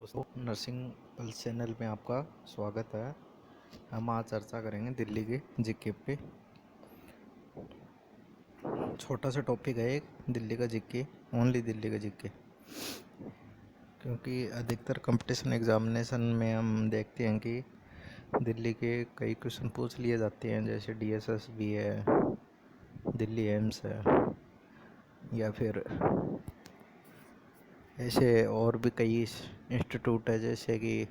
दोस्तों, nursing pulse channel में आपका स्वागत है। हम आज चर्चा करेंगे दिल्ली के जीके पे। छोटा सा टॉपिक है, एक दिल्ली का जीके, ओनली दिल्ली का जीके। क्योंकि अधिकतर कंपटीशन एग्जामिनेशन में हम देखते हैं कि दिल्ली के कई क्वेश्चन पूछ लिए जाते हैं, जैसे डीएसएस भी है, दिल्ली एम्स है, या फिर ऐसे और भी कई इंस्टीट्यूट है, जैसे कि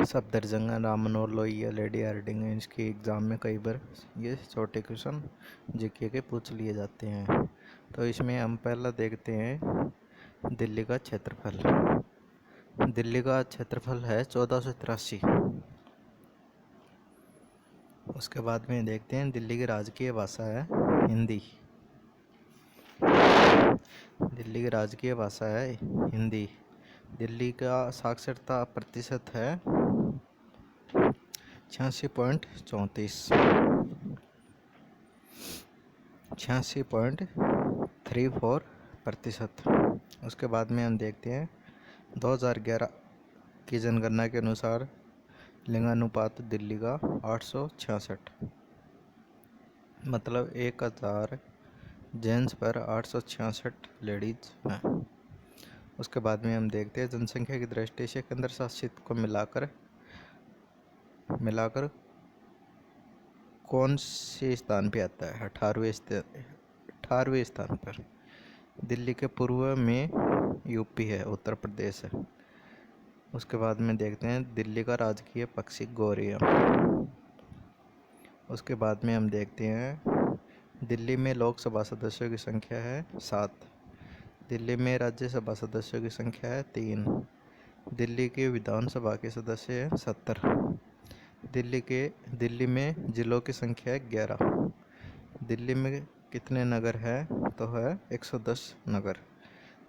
सफदरजंग, राम मनोहर लोहिया, लेडी हार्डिंग। इसके एग्ज़ाम में कई बार ये छोटे क्वेश्चन जीके के पूछ लिए जाते हैं। तो इसमें हम पहला देखते हैं दिल्ली का क्षेत्रफल। दिल्ली का क्षेत्रफल है 1483। उसके बाद में देखते हैं दिल्ली की राजकीय भाषा है हिंदी। दिल्ली की राजकीय भाषा है हिंदी। दिल्ली का साक्षरता प्रतिशत है 86.34%। उसके बाद में हम देखते हैं 2011 की जनगणना के अनुसार लिंगानुपात दिल्ली का 866, मतलब 1000 जेंट्स पर 866 लेडीज हैं। उसके बाद में हम देखते हैं जनसंख्या की दृष्टि से केंद्र शासित को मिलाकर कौन से स्थान पे आता है? 18वें स्थान पर। दिल्ली के पूर्व में यूपी है, उत्तर प्रदेश है। उसके बाद में देखते हैं दिल्ली का राजकीय पक्षी गोरिया। उसके बाद में हम देखते हैं दिल्ली में लोकसभा सदस्यों की संख्या है 7। दिल्ली में राज्यसभा सदस्यों की संख्या है 3। दिल्ली के विधानसभा के सदस्य हैं 70। दिल्ली में जिलों की संख्या है 11। दिल्ली में कितने नगर हैं? तो है 110 नगर।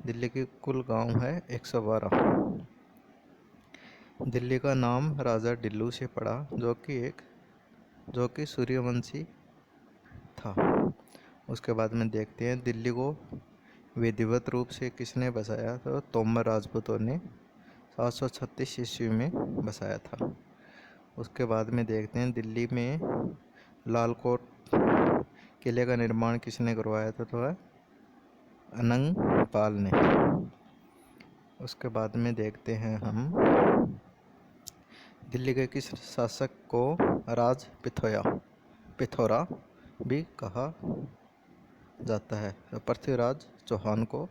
दिल्ली के कुल गांव है 112। दिल्ली का नाम राजा ढिल्लू से पड़ा, जो कि सूर्यवंशी था। उसके बाद में देखते हैं दिल्ली को विधिवत रूप से किसने बसाया? तो तोमर राजपूतों ने 736 ईस्वी में बसाया था। उसके बाद में देखते हैं दिल्ली में लाल कोट किले का निर्माण किसने करवाया था? तो है अनंग पाल ने। उसके बाद में देखते हैं हम दिल्ली के किस शासक को राज पिथौरा भी कहा जाता है? तो पृथ्वीराज चौहान को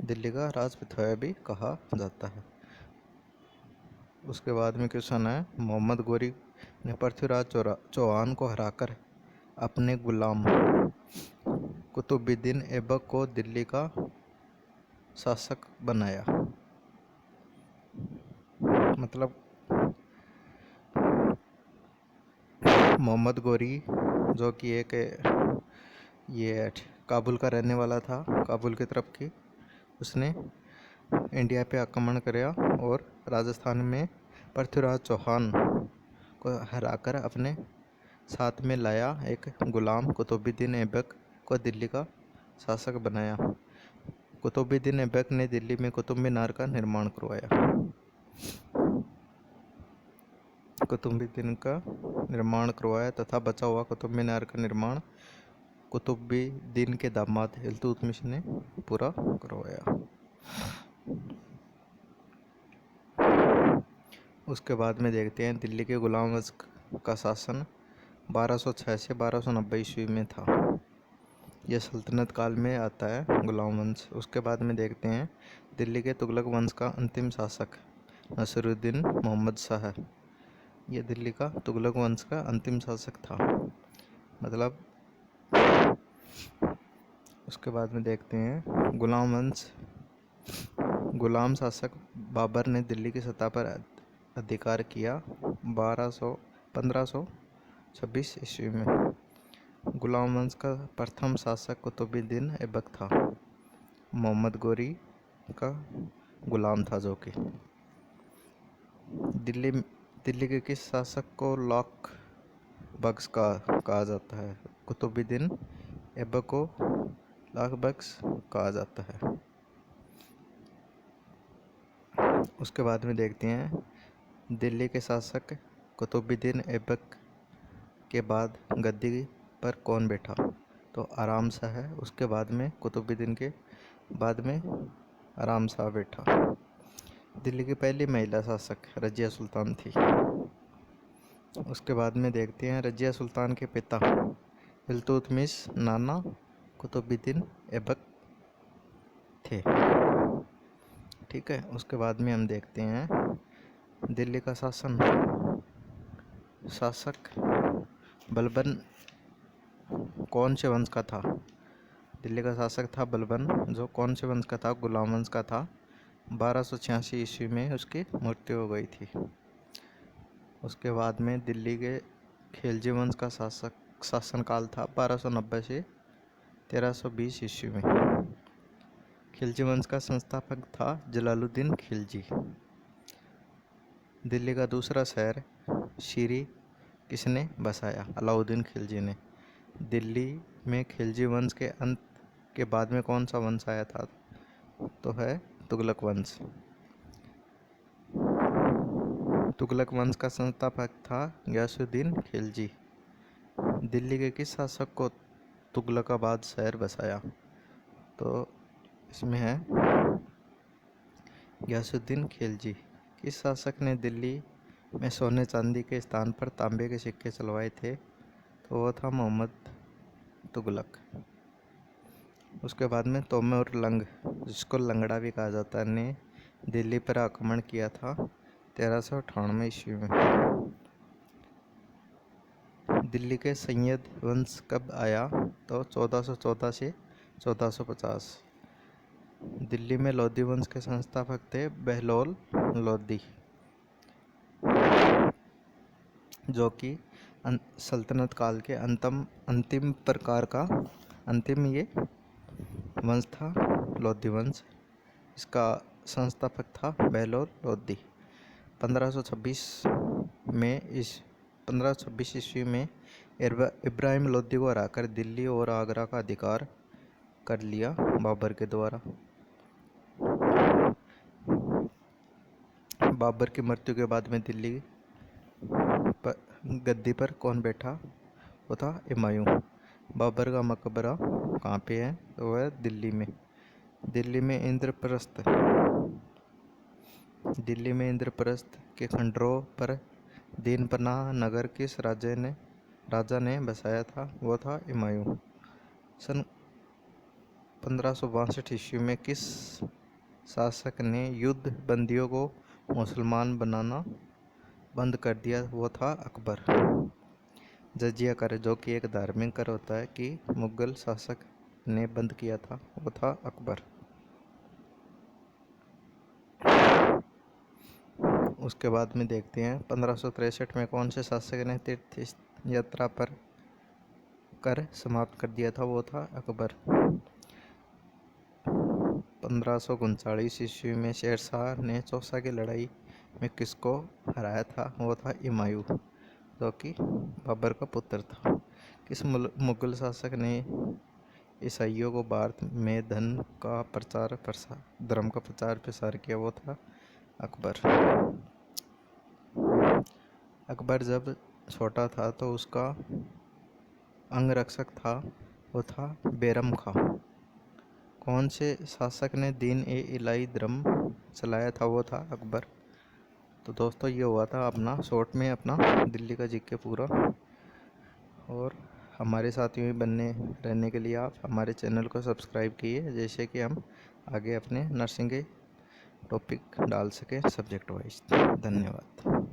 दिल्ली का राज पिथौरा भी कहा जाता है। उसके बाद में क्वेश्चन है, मोहम्मद गोरी ने पृथ्वीराज चौहान को हराकर अपने गुलाम कुतुबुद्दीन ऐबक को दिल्ली का शासक बनाया। मतलब मोहम्मद गोरी, जो कि एक ये काबुल का रहने वाला था, काबुल की तरफ की, उसने इंडिया पे आक्रमण किया और राजस्थान में पृथ्वीराज चौहान को हराकर अपने साथ में लाया। एक गुलाम कुतुबुद्दीन ऐबक को दिल्ली का शासक बनाया। कुतुबुद्दीन ऐबक ने दिल्ली में कुतुब मीनार का निर्माण करवाया। कुतुबुद्दीन का निर्माण करवाया तथा बचा हुआ कुतुब मीनार का निर्माण कुतुबुद्दीन के दामाद इल्तुतमिश ने पूरा करवाया। उसके बाद में देखते हैं दिल्ली के गुलाम वंश का शासन 1206 से 1290 ईस्वी में था। यह सल्तनत काल में आता है गुलाम वंश। उसके बाद में देखते हैं दिल्ली के तुगलक वंश का अंतिम शासक नसीरुद्दीन मोहम्मद शाह है। यह दिल्ली का तुगलक वंश का अंतिम शासक था। मतलब उसके बाद में देखते हैं गुलाम वंश। गुलाम शासक बाबर ने दिल्ली की सत्ता पर अधिकार किया 1526 ईस्वी में। गुलाम वंश का प्रथम शासक कुतुबुद्दीन ऐबक था। मोहम्मद गोरी का गुलाम था, जो कि दिल्ली के किस शासक को लॉक बख्श कहा जाता है? कुतुबुद्दीन ऐबक को लॉक बख्श कहा जाता है। उसके बाद में देखते हैं दिल्ली के शासक कुतुबुद्दीन ऐबक के बाद गद्दी पर कौन बैठा। तो आराम शाह है। उसके बाद में कुतुबुद्दीन के बाद में आराम शाह बैठा। दिल्ली की पहली महिला शासक रजिया सुल्तान थी। उसके बाद में देखते हैं रजिया सुल्तान के पिता इल्तुतमिश नाना कुतुबुद्दीन ऐबक थे। ठीक है। उसके बाद में हम देखते हैं दिल्ली का शासक बलबन कौन से वंश का था। दिल्ली का शासक था बलबन, जो कौन से वंश का था, गुलाम वंश का था। 1286 ईस्वी में उसकी मृत्यु हो गई थी। उसके बाद में दिल्ली के खिलजी वंश का शासनकाल था 1290 से 1320 ईस्वी में। खिलजी वंश का संस्थापक था जलालुद्दीन खिलजी। दिल्ली का दूसरा शहर शीरी किसने बसाया। अलाउद्दीन खिलजी ने। दिल्ली में खिलजी वंश के अंत के बाद में कौन सा वंश आया था, तो है तुगलक वंश। तुगलक वंश का संस्थापक था गयासुद्दीन खिलजी। दिल्ली के किस शासक को तुगलकाबाद शहर बसाया, तो इसमें है गयासुद्दीन खिलजी। किस शासक ने दिल्ली में सोने चांदी के स्थान पर तांबे के सिक्के चलवाए थे, तो वो था मोहम्मद तुगलक। उसके बाद में तोमर लंग, जिसको लंगड़ा भी कहा जाता है, ने दिल्ली पर आक्रमण किया था 1398 ईस्वी में। दिल्ली के सैयद वंश कब आया, तो 1414 से 1450। दिल्ली में लोधी वंश के संस्थापक थे बहलोल लोधी, जो कि सल्तनत काल के अंतिम प्रकार का अंतिम ये वंश था लोधी वंश। इसका संस्थापक था बहलोल लोधी। 1526 ईस्वी में इब्राहिम लोधी को हराकर दिल्ली और आगरा का अधिकार कर लिया बाबर के द्वारा। बाबर की मृत्यु के बाद में दिल्ली पर गद्दी पर कौन बैठा, वो था हुमायूं। बाबर का मकबरा कहाँ पे है, तो वह है दिल्ली में। दिल्ली में इंद्रप्रस्थ के खंडरों पर दीनपनाह नगर किस राजा ने बसाया था, वो था हुमायूं। सन 1562 ईस्वी में किस शासक ने युद्ध बंदियों को मुसलमान बनाना बंद कर दिया, वो था अकबर। जजिया कर, जो कि एक धार्मिक कर होता है, कि मुगल शासक ने बंद किया था, वो था अकबर। उसके बाद में देखते हैं 1563 में कौन से शासक ने तीर्थ यात्रा पर कर समाप्त कर दिया था, वो था अकबर। 1539 ईस्वी में शेरशाह ने चौसा की लड़ाई में किसको हराया था, वो था हुमायूं, जो कि बाबर का पुत्र था। किस मुगल शासक ने ईसाइयों को भारत में धर्म का प्रचार प्रसार किया, वो था अकबर। अकबर जब छोटा था तो उसका अंगरक्षक था, वो था बैरम खां। कौन से शासक ने दीन-ए-इलाही धर्म चलाया था, वो था अकबर। तो दोस्तों ये हुआ था अपना शॉर्ट में अपना दिल्ली का जीके पूरा। और हमारे साथियों में बने रहने के लिए आप हमारे चैनल को सब्सक्राइब कीजिए, जैसे कि हम आगे अपने नर्सिंग के टॉपिक डाल सकें सब्जेक्ट वाइज। धन्यवाद।